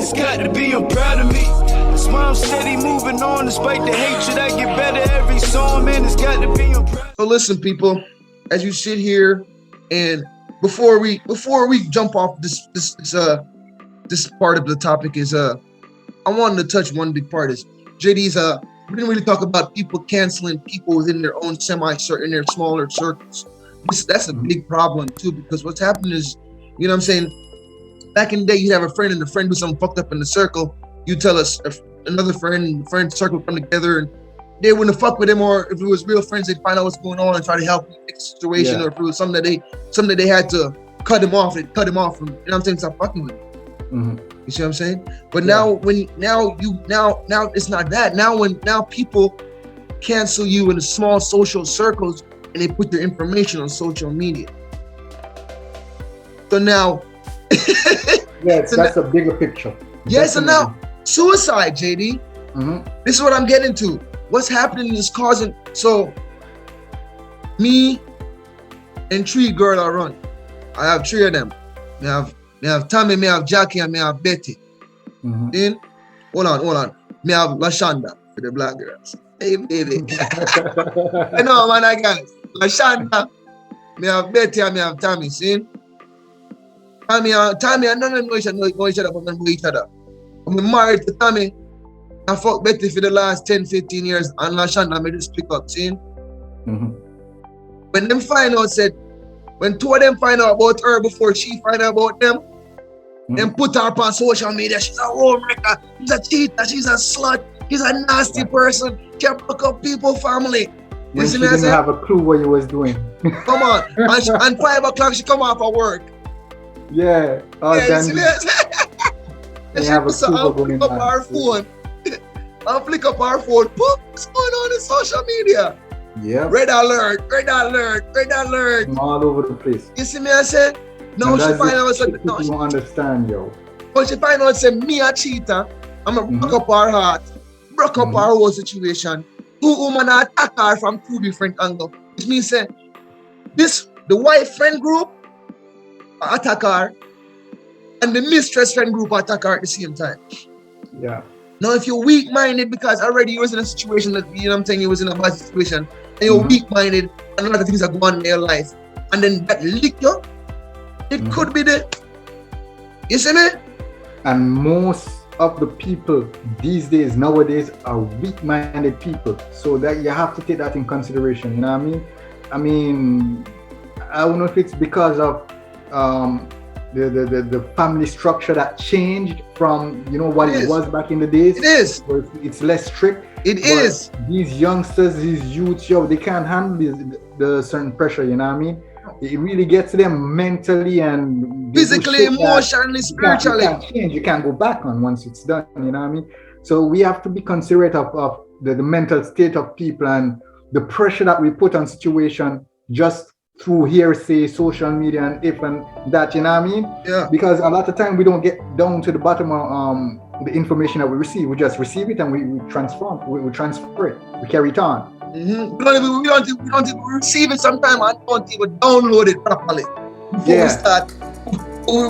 It's got to be, I'm proud of me. That's why I'm steady moving on, despite the hatred. I get better every song, man. It's got to be, I'm proud. So listen, people, as you sit here, and before we jump off this part of the topic is I wanted to touch one big part is JD's we didn't really talk about people canceling people within their own in their smaller circles. That's a big problem too, because what's happening is, you know what I'm saying, back in the day you'd have a friend and the friend do something fucked up in the circle, you tell us another friend circle come together and they wouldn't fuck with him, or if it was real friends they'd find out what's going on and try to help fix the situation, or if it was something that they had to cut him off from, you know what I'm saying, stop fucking with him. You see what I'm saying? But now it's not that. Now people cancel you in small social circles and they put their information on social media. So now that's a bigger picture. Yes, and now suicide, JD. This is what I'm getting to. What's happening is causing, so me and 3 girls are running. I have 3 of them. Me have Tommy, me have Jackie, and me have Betty. Then, hold on. Me have Lashonda for the black girls. Hey, baby. I know, man, I got it. Lashonda, me have Betty, and me have Tommy. See? Tommy, I don't know each other, but we know each other. I'm married to Tommy. I fucked Betty for the last 10, 15 years, and Lashonda, me just pick up. See? When them find out, when 2 of them find out about her before she find out about them, then put her up on social media. She's a homewrecker, she's a cheater, she's a slut, she's a nasty person, can't fuck up people's family. When she didn't have a clue what you was doing. Come on, and 5 o'clock she come off of work. Yeah, you see me? And she puts flick up our phone. I'll flick up our phone. What's going on in social media? Yeah. Red alert. All over the place. You see me, I said? No, she find out no, she don't understand, yo. But she find out say me a cheater. I'm gonna break up her heart, break up her whole situation. 2 women attack her from 2 different angles. Which means say the wife friend group attack her and the mistress friend group attack her at the same time. Yeah. Now if you're weak-minded because already you was in a situation that, you know what I'm saying, you was in a bad situation, and you're weak-minded and a lot of things are going on in your life, and then that lick you, it could be the, you see me? And most of the people these days, nowadays, are weak-minded people. So that you have to take that in consideration, you know what I mean? I mean, I don't know if it's because of the family structure that changed from, you know, what it was back in the days. It is. It's less strict. It is. These youngsters, these youths, yo, they can't handle the certain pressure, you know what I mean? It really gets to them mentally and physically, emotionally, spiritually. You can't change. You can't go back on once it's done, you know what I mean? So we have to be considerate of the mental state of people and the pressure that we put on situation just through hearsay, social media, and if and that, you know what I mean? Yeah. Because a lot of time we don't get down to the bottom of the information that we receive. We just receive it and we transfer it. We carry it on. We don't even receive it sometimes. I don't even download it properly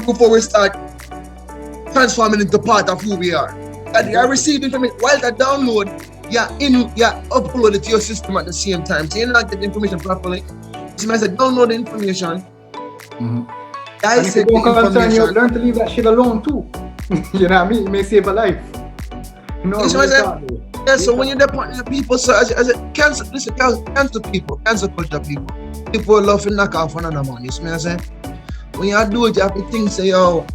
before we start transforming into part of who we are. And I receive information while I download, upload it to your system at the same time. So you're not getting information properly. So I said, download the information. And if you don't concern you, learn to leave that shit alone too. You know what I mean? It may save a life. You know what I'm saying? Yeah, so when you're the people, so as a cancel people, cancel culture people. People love to knock off another man. You see what I'm saying? When you do it, you have to think, say, yo,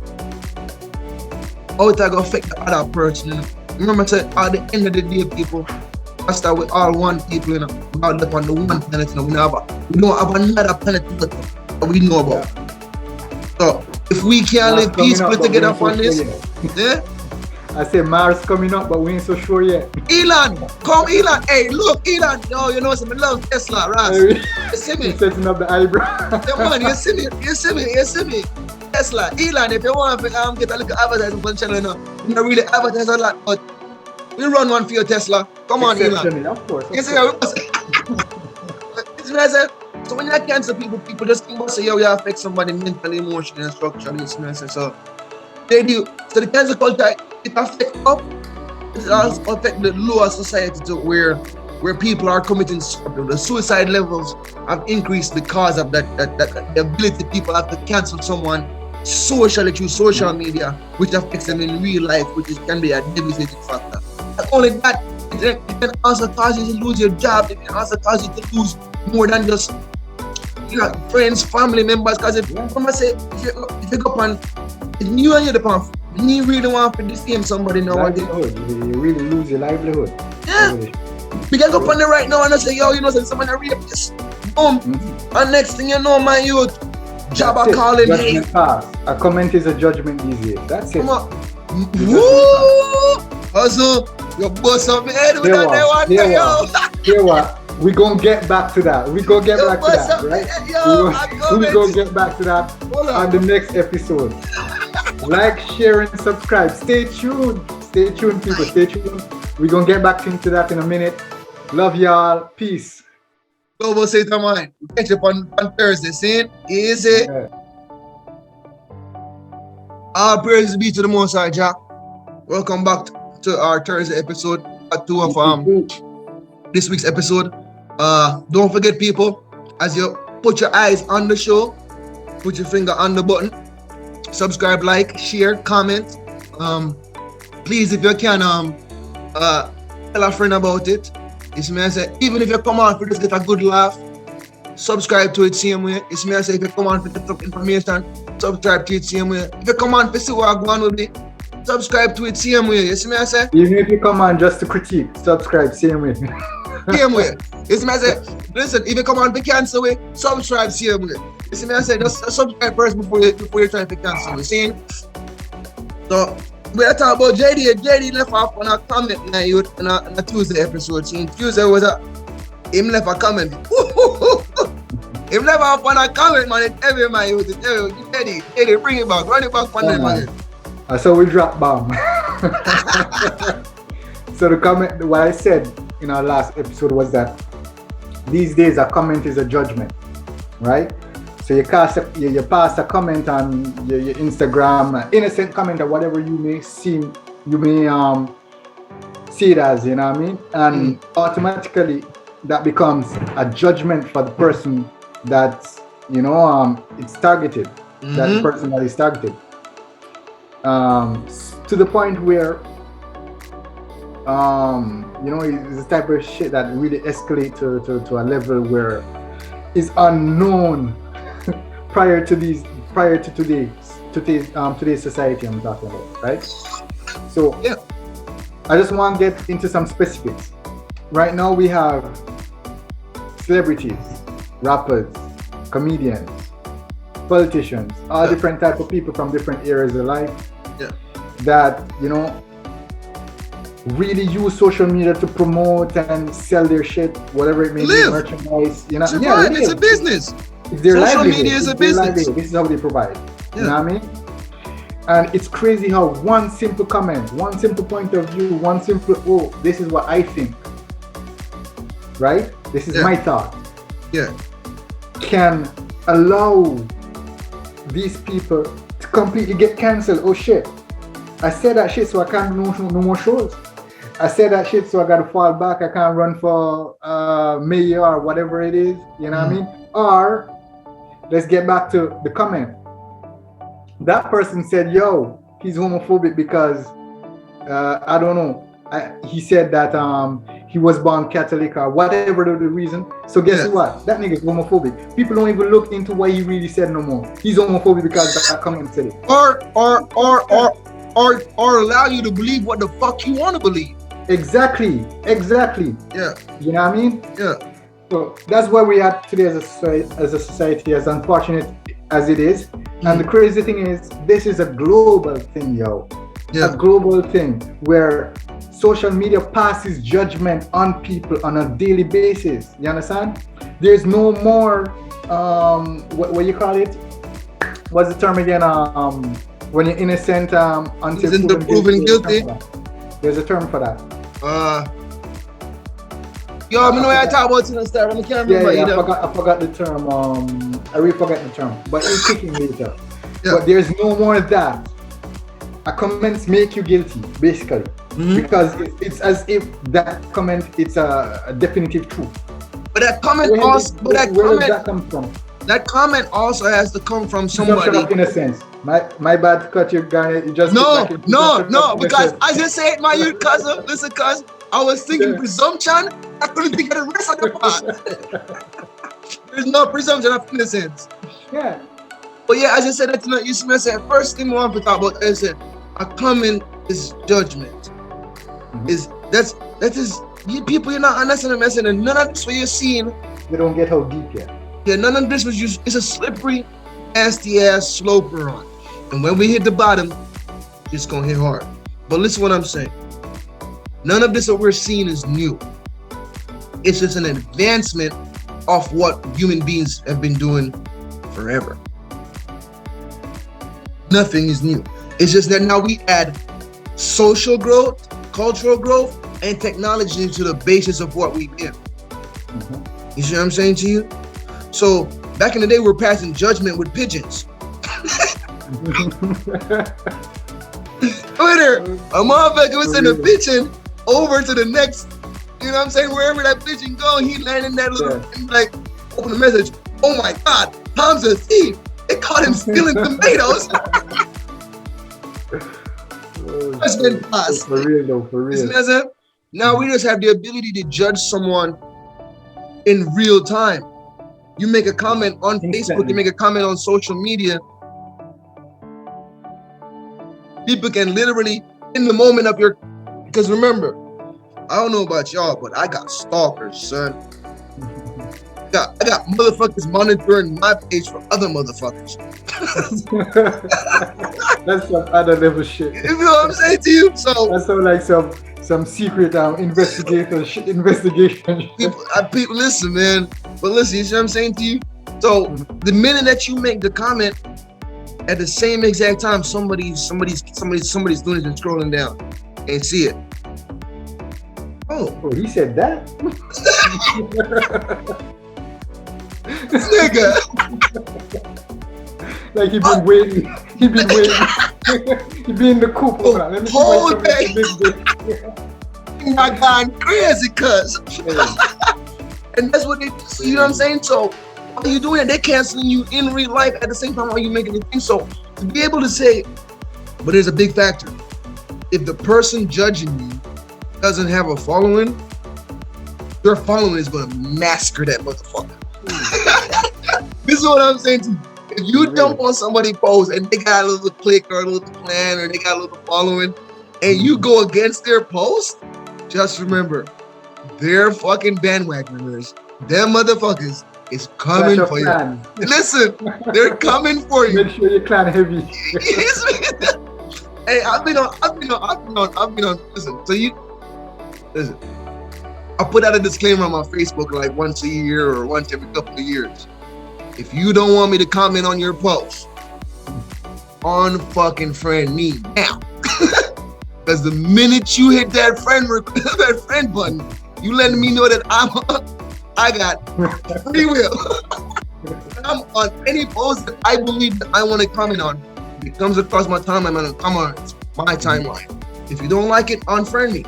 how it going to affect the other person? Remember, say, at the end of the day, people, I start with all one people, you know, we all live on the one planet, you know, we don't have another planet that we know about. So, if we can't live peacefully together on this, yeah? I say Mars coming up, but we ain't so sure yet. Elon! Hey, look, Elon! Yo, you know, I love Tesla, Ras. You see me? He's setting up the eyebrow. Yeah, man, you see me? Tesla, Elon, if you want to get a little advertising on the channel, you know, we don't really advertise a lot, but we run one for your Tesla. Come on, Elon. Of course. You see how so when you cancel people just think about say, yo, you affect somebody mentally, emotionally, and structurally, so they do. So the cancel culture it affects up. It also affects the lower society to where people are committing the suicide levels have increased because of that the ability people have to cancel someone socially through social media, which affects them in real life, can be a devastating factor. Not only that, it can also cause you to lose your job. It can also cause you to lose more than just your friends, family members. Because if you go up and if you and you the path, you really want to disclaim somebody nowadays. You really lose your livelihood. Yeah. We can go up on the right now and I say, yo, you know, someone a rapist. Boom. And next thing you know, my youth, Jabba calling me. A comment is a judgment these days. That's it. Come on. Woo! Also, you bust up my head with that one, yo. Hear what? We gonna get back to that. We gonna get back to that, right? We gonna get back to that on the next episode. Like, share, and subscribe. Stay tuned. Stay tuned, people. Stay tuned. We're gonna get back into that in a minute. Love y'all. Peace. Global State of Mind. We catch up on Thursday. See? Easy. Yeah. All praises be to the Most High, Jah. Welcome back to our Thursday episode, part 2 of this week's episode. Don't forget, people, as you put your eyes on the show, put your finger on the button, subscribe, like, share, comment. Please, if you can, tell a friend about it. It's me I say, even if you come on for just get a good laugh, subscribe to it same way. It's me I say, if you come on for get information, subscribe to it same way. If you come on for see what I'm going with me, subscribe to it same way. You see me I say? Even if you come on just to critique, subscribe same way. Same way. You see me I say, listen, if you come on for cancel way, subscribe same way. You see me I say, just subscribe first before you try to cancel way. See? So we are talking about JD. JD left off on a comment in a Tuesday episode. See, Tuesday was him left a comment. Him left off on a comment, man. It's every man. JD, bring it back. Run it back on them, man. So we drop bomb. So the comment, what I said in our last episode was that these days a comment is a judgment, right? So you pass a comment on your Instagram, an innocent comment or whatever you may see it as, you know what I mean? And automatically that becomes a judgment for the person that's, it's targeted, that person that is targeted. To the point where, it's the type of shit that really escalate to a level where it's unknown prior to today's society I'm talking about, right? So yeah, I just want to get into some specifics. Right now we have celebrities, rappers, comedians, politicians, all different type of people from different areas of life that really use social media to promote and sell their shit, whatever it may be, merchandise. It's a business. It's their social livelihood. media is a business. This is how they provide. You know what I mean? And it's crazy how one simple comment, one simple point of view, this is what I think, right? This is my thought. Yeah. Can allow these people to completely get cancelled. Oh shit. I said that shit so I can't do no more shows. I said that shit so I gotta fall back. I can't run for mayor or whatever it is. You know what I mean? Or let's get back to the comment. That person said, yo, he's homophobic because I don't know. He said that he was born Catholic or whatever the reason. So guess what? That nigga's homophobic. People don't even look into what he really said no more. He's homophobic because that comment said it. Or allow you to believe what the fuck you want to believe. Exactly. Yeah. You know what I mean? Yeah. So that's where we are today as a society, as unfortunate as it is. And the crazy thing is, this is a global thing, yo. Yeah. A global thing where social media passes judgment on people on a daily basis. You understand? There's no more, what you call it? What's the term again? When you're innocent until proven guilty. There's a term for that. Yo, I know what I talk about in the start, I can't remember either. I forgot the term. I really forgot the term, but it's kicking later. Yeah. But there's no more of that. comments make you guilty, basically, because it's as if that comment it's a definitive truth. But that comment Where also, did- but that where does comment, that come from? that comment also has to come from Presumption somebody. of innocence. My bad to cut you, Garnet. You just No, like no, because I just said my youth cousin. Listen, cuz I was thinking Yeah. presumption. I couldn't think of the rest of the part. There's no presumption of innocence. Yeah. But yeah, I just said that tonight. You see me say first thing we want to talk about is a comment is judgment. Is that is you people you're not understanding messing and none of this what you're seeing. We don't get how deep yet. Yeah, none of this was just it's a slippery, nasty ass slope we're on. And when we hit the bottom, it's gonna hit hard. But listen what I'm saying. None of this that we're seeing is new. It's just an advancement of what human beings have been doing forever. Nothing is new. It's just that now we add social growth, cultural growth, and technology to the basis of what we did. You see what I'm saying to you? So back in the day, we were passing judgment with pigeons. Twitter, a motherfucker was sending a pigeon over to the next, you know what I'm saying? Wherever that pigeon go, he landed in that little, like, open the message. Oh my God, Tom's a thief. They caught him stealing tomatoes. That's been past. For real though, for real. Now we just have the ability to judge someone in real time. You make a comment on Facebook, you make a comment on social media. People can literally, in the moment of your, because remember, I don't know about y'all, but I got stalkers, son. I got motherfuckers monitoring my page for other motherfuckers. That's some other level shit. You know what I'm saying to you? So that sounds like some secret investigation. People, listen, man. But listen, you see what I'm saying to you? So the minute that you make the comment, at the same exact time, somebody's doing it and scrolling down and see it. Oh, he said that? Nigga. Like he been waiting. He been waiting. He been in the coop. Let me whole day. My God, crazy, cuz. And that's what they, you know what I'm saying? So while you doing it, they're canceling you in real life at the same time while you making the thing. So to be able to say, but there's a big factor. If the person judging you doesn't have a following, your following is gonna massacre that motherfucker. This is what I'm saying to you. If you dump on somebody's post and they got a little click or a little plan or they got a little following and you go against their post, just remember, they're fucking bandwagoners. Them motherfuckers is coming for you. Listen, they're coming for you. Make sure you clan heavy. Hey, I've been on, listen, so listen, I put out a disclaimer on my Facebook like once a year or once every couple of years. If you don't want me to comment on your post, unfucking friend me now. Because the minute you hit that friend button, you letting me know that I got free will. I'm on any post that I believe that I want to comment on. If it comes across my timeline, I'm gonna come on my timeline. If you don't like it, unfriend me.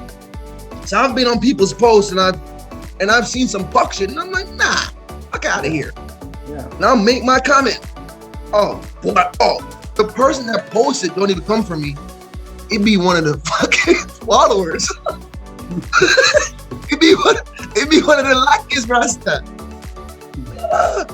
So I've been on people's posts and I've seen some fuck shit and I'm like, nah, fuck out of here. Yeah. Now make my comment. Oh, boy, the person that posted don't even come from me. It'd be one of the fucking followers. it'd be one of the luckiest Rasta.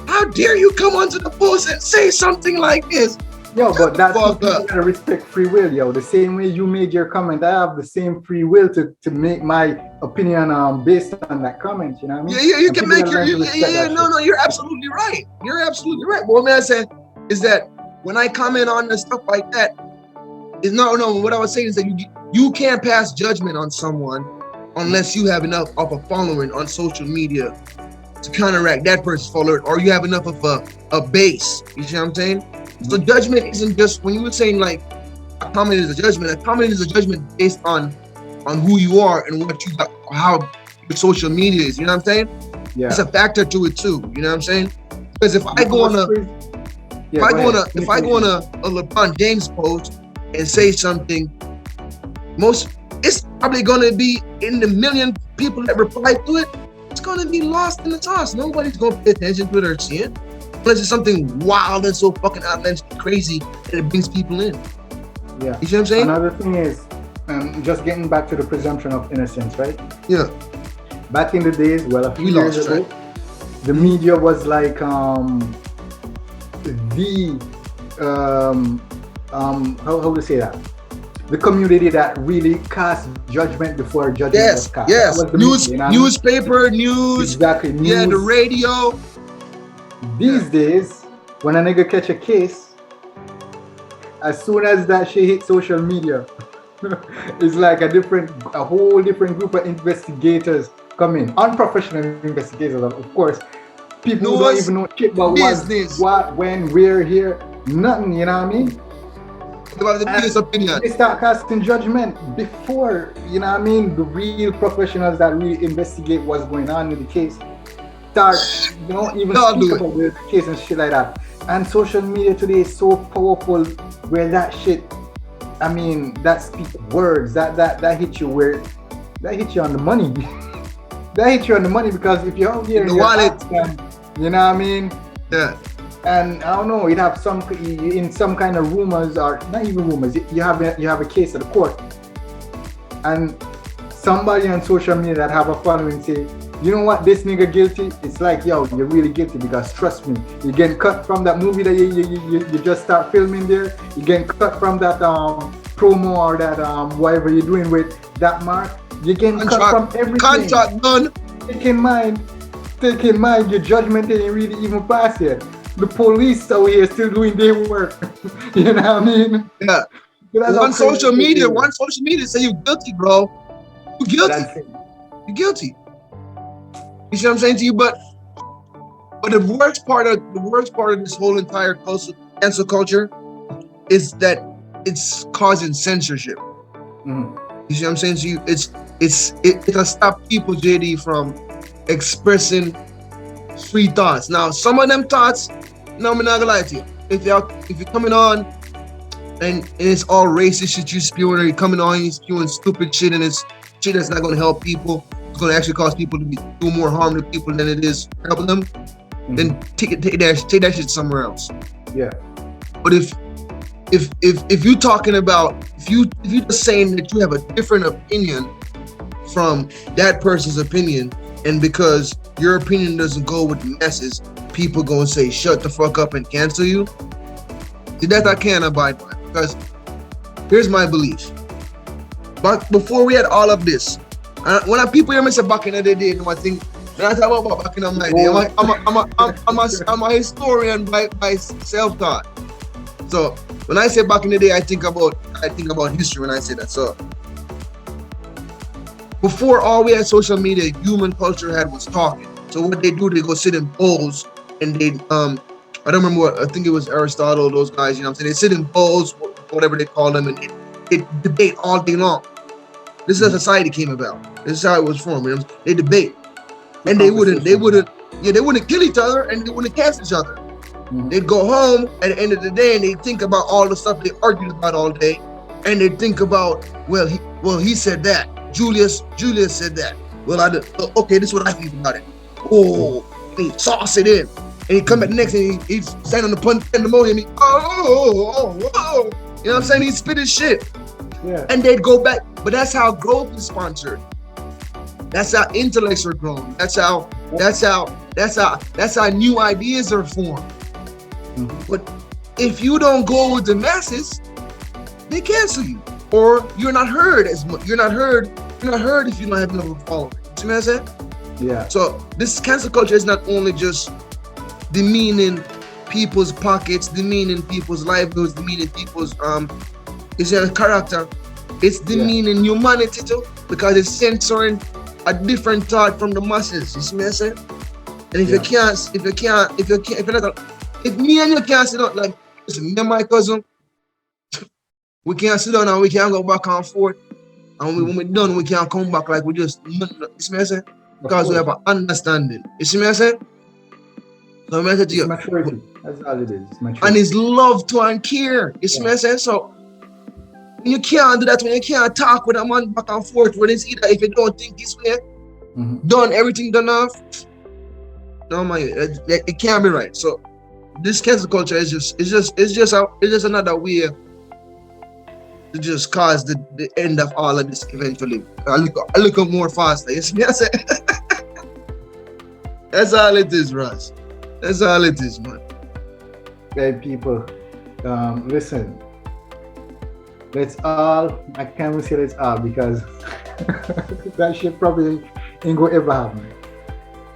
How dare you come onto the post and say something like this? Yo, but that's what you gotta respect free will, yo. The same way you made your comment, I have the same free will to make my opinion based on that comment, you know what I mean? Yeah, you can make your no, you're absolutely right. You're absolutely right. But what I said is that when I comment on the stuff like that, what I was saying is that you can't pass judgment on someone unless you have enough of a following on social media to counteract that person's following, or you have enough of a base. You see what I'm saying? So judgment isn't just, when you were saying like a comment is a comment is a judgment based on who you are and what you got, how your social media is, you know what I'm saying? Yeah. It's a factor to it too, you know what I'm saying? Because if I go on a LeBron James post and say something, it's probably gonna be in the million people that reply to it. It's gonna be lost in the sauce. Nobody's gonna pay attention to it or see it unless it's something wild and so fucking outlandish and crazy that it brings people in. Yeah. You see what I'm saying? Another thing is, just getting back to the presumption of innocence, right? Yeah. Back in the days, well, a few We years lost ago, track. the media was like how to say that? The community that really cast judgment before judgment was cast. Yes. That was the News, media, you know what I mean? newspaper, news. Exactly. News. Yeah, the radio. These days, when a nigga catch a case, as soon as that shit hit social media, it's like a whole different group of investigators come in. Unprofessional investigators, of course. People who don't even know shit about business. what, when, where, here, nothing, you know what I mean? About the biggest opinion. They start casting judgment before, you know what I mean, the real professionals that really investigate what's going on with the case start, even speak about the case and shit like that. And social media today is so powerful where that shit, I mean, that speak words, that hit you that hit you on the money. That hit you on the money because if you're out there in the wallet, you know what I mean? Yeah. And I don't know, it have some kind of rumors, or not even rumors. You have a case at the court, and somebody on social media that have a following say, you know what, this nigga guilty. It's like, yo, you're really guilty because trust me, you get cut from that movie that you just start filming there. You get cut from that promo or that whatever you're doing with that mark. You get cut from everything. Contract done. Take in mind, your judgment ain't really even passed yet. The police out here still doing their work. You know what I mean? Yeah. One social media say you're guilty, bro. You're guilty. You're guilty. You see what I'm saying to you? But the worst part of this whole entire cancel culture is that it's causing censorship. Mm-hmm. You see what I'm saying to you? It can stop people, JD, from expressing free thoughts. Now, some of them thoughts, no, I'm not gonna lie to you. If you're coming on and it's all racist shit you spewing, or you're coming on and you're spewing stupid shit and it's shit that's not gonna help people, it's gonna actually cause people to do more harm to people than it is helping them, then take that shit somewhere else. Yeah. But if you're talking about, if you're just saying that you have a different opinion from that person's opinion, and because your opinion doesn't go with the masses, people gonna say shut the fuck up and cancel you. That I can't abide by, because here's my belief. But before we had all of this, when people hear me say back in the day, I think when I talk about back in the day, I'm a historian by self-taught. So when I say back in the day, I think about history when I say that. So before all we had social media, human culture was talking. So what they do, they go sit in bowls and they I don't remember what, I think it was Aristotle, those guys, you know what I'm saying? They sit in bowls, whatever they call them, and they debate all day long. This is how society came about. This is how it was formed. You know? They debate. And they wouldn't kill each other and they wouldn't cancel each other. Mm-hmm. They'd go home at the end of the day and they think about all the stuff they argued about all day. And they think about, he said that. Julius said that. Okay, this is what I think about it. Oh, and he sauce it in. And he come back next and he's standing on the pandemonium. You know what I'm saying? He spit his shit. Yeah. And they'd go back. But that's how growth is sponsored. That's how intellects are grown. That's how new ideas are formed. Mm-hmm. But if you don't go with the masses, they cancel you. Or you're not heard as much. You're not heard if you don't have enough following. See what I'm saying? Yeah. So this cancel culture is not only just demeaning people's pockets, demeaning people's livelihoods, demeaning people's it's a character. It's demeaning humanity too, because it's censoring a different thought from the masses. You see what I'm saying? And if me and you can't sit down, like, listen, me and my cousin, we can't sit down and we can't go back and forth. And when we're done, we can't come back like we just, you see what I'm saying? Because we have an understanding. You see what I'm saying? So I'm to you. Maturity. That's all it is. It's maturity. And it's love to and care. You see what I'm saying? So You can't do that when you can't talk with a man back and forth when it's either if you don't think this way, done everything done off. No man, it can't be right. So this cancel culture is just another way to just cause the end of all of this eventually. I look up more faster. You see me? I say that's all it is, Ross. That's all it is, man. Hey people, listen. Let's all, I can't even say let's all because that shit probably ain't gonna ever happen.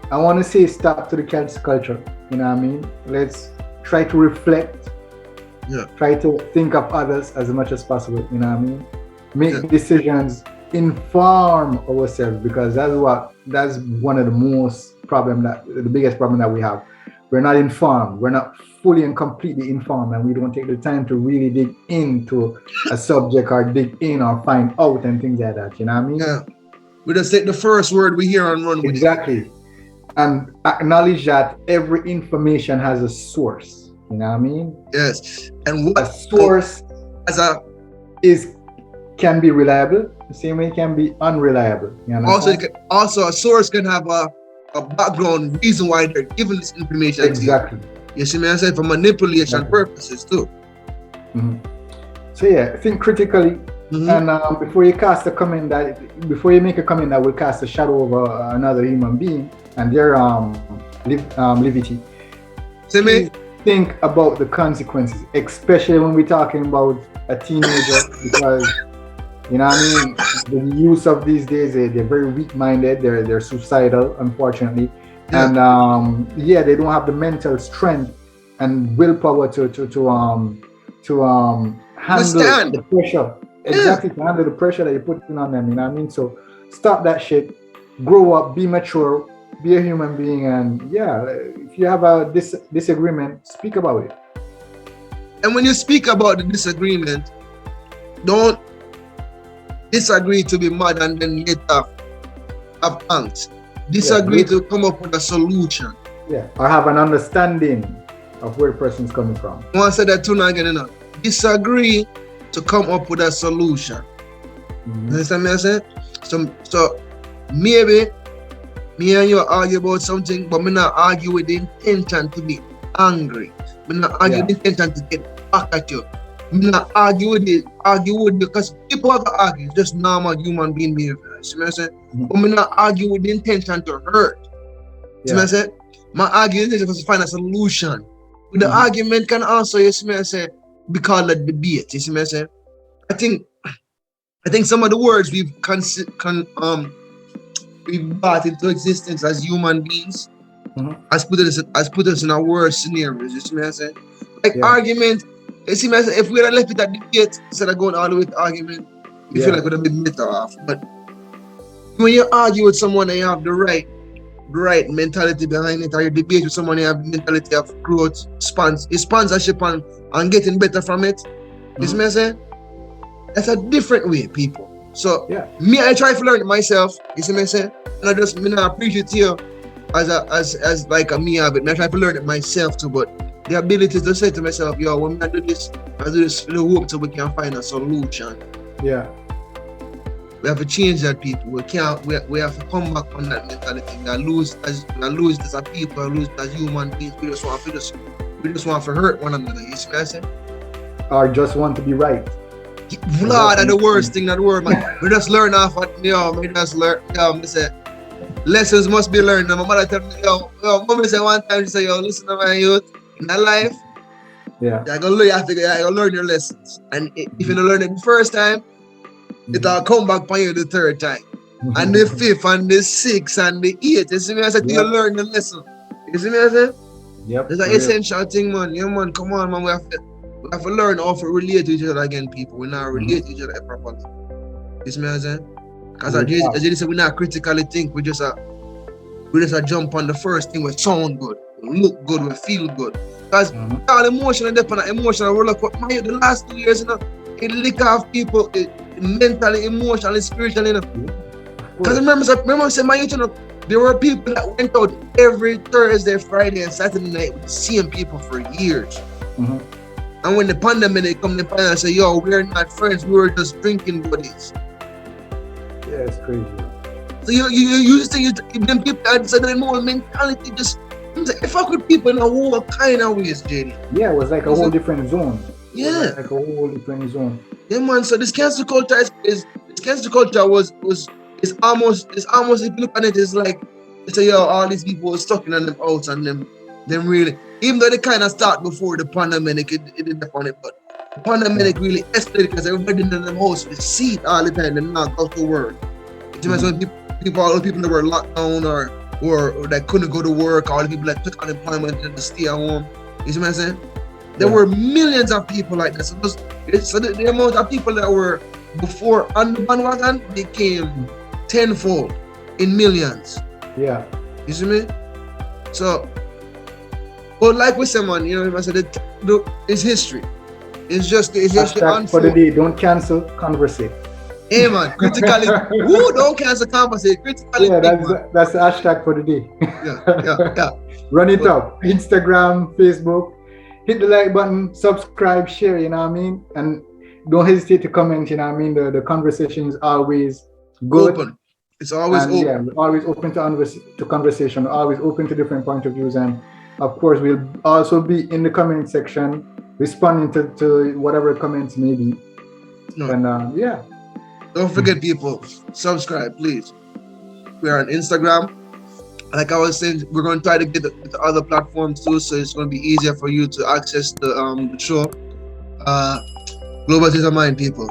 I want to say stop to the cancel culture. You know what I mean? Let's try to reflect. Yeah. Try to think of others as much as possible. You know what I mean? Make decisions, inform ourselves because that's one of the biggest problem that we have. We're not informed. We're not fully and completely informed, and we don't take the time to really dig into a subject or dig in or find out and things like that. You know what I mean? Yeah. We just take the first word we hear and run with it. Exactly. And acknowledge that every information has a source. You know what I mean? Yes. And what a source can be reliable, the same way it can be unreliable. You understand? Also a source can have a background reason why they're giving this information. Exactly. You see me? I said for manipulation purposes too. So yeah, think critically. And before you make a comment that will cast a shadow over another human being and their liberty, think about the consequences, especially when we're talking about a teenager, because you know what I mean, the youth of these days, they're very weak-minded, they're suicidal, unfortunately, and they don't have the mental strength and willpower to handle the pressure. Exactly, to handle the pressure that you're putting on them, you know what I mean? So stop that shit, grow up, be mature, be a human being, and if you have a disagreement, speak about it. And when you speak about the disagreement, don't disagree to be mad and then later have angst. Disagree to come up with a solution. Yeah, or have an understanding of where the person's coming from. I want to say that too now again, you know. Disagree to come up with a solution. You understand me I say? So maybe me and you argue about something, but me not argue with the intention to be angry. Me not argue with the intention to get back at you. Me not argue with because people have to argue. It's just normal human being behavior. You see me I say? But me not argue with the intention to hurt. See me I say? My argument is to find a solution. With the argument can also, you see me I say, be called a debate. You see me I say? I think some of the words we've brought into existence as human beings has put us in a worse scenario. You see me I say? Like argument, you see me I say, if we had left it at debate instead of going all the way to argument, you feel like we'd have been better off. But when you argue with someone and you have the right mentality behind it, or you debate with someone, you have the mentality of growth, sponsorship and getting better from it. You see me I say? That's a different way, people. So me, I try to learn it myself. You see me I say? And I just not appreciate you as like a me of it. I try to learn it myself too, but the ability to say to myself, yo, when I do this for the hope so we can find a solution. Yeah. We have to change that, people. We have to come back on that mentality. We lose as a people, we lose as human beings. We just want to hurt one another. You see what I say? Or just want to be right. Lord, that's the worst thing in the world, man. We just learn off what me say lessons must be learned. And my mother tell me, mommy say one time, she say, listen to my youth, in that life, you have to learn your lessons. And if you don't learn it the first time, it'll come back on you the third time. And the fifth and the sixth and the eighth. You see me I said, you learn the lesson. You see me I said? Yep. It's an essential thing, man. Yeah, man, come on, man. We have to learn how to relate to each other again, people. We not relate to each other properly. You see me I said? Because as you said, we not critically think. We just jump on the first thing. We sound good, we look good, we feel good. Because all emotional roller coaster. The last 2 years, it lick off people mentally, emotionally, spiritually. Because remember, my youth, there were people that went out every Thursday, Friday, and Saturday night with the same people for years. And when the pandemic come, the panel say, yo, we're not friends, we were just drinking buddies. Yeah, it's crazy. So you think them people had certain more mentality, just if I could people in a whole kind of ways, JD. Yeah, it was like a whole different zone. Yeah. Like a whole different zone. Yeah, man. So this cancel culture is cancel culture is almost if you look at it, it's like it's a, yo, all these people are stuck in them out and them really, even though they kind of start before the pandemic, it didn't on it, but the pandemic really escalated because everybody in them house will see it all the time and not go to work. You know, so all the people that were locked down or that couldn't go to work, all the people that took unemployment and stay at home. You see what I'm saying? There were millions of people like that. So the amount of people that were before on the bandwagon became tenfold in millions. Yeah. You see me? So, but like we said, man, you know, I said it's history. It's just Hashtag for the day. Don't cancel. Conversate. Hey man, critically, who don't cancel conversate? Critically, yeah, that's the hashtag for the day. yeah. Run it up. Instagram, Facebook. Hit the like button, subscribe, share, you know what I mean? And don't hesitate to comment, you know what I mean? The conversation is always good. Open. It's always open. Yeah, we're always open to conversation, always open to different point of views. And of course, we'll also be in the comment section responding to whatever comments may be. No. And yeah. Don't forget, people, subscribe, please. We are on Instagram. Like I was saying, we're going to try to get the other platforms too, so it's going to be easier for you to access the show. Global is a mind, people.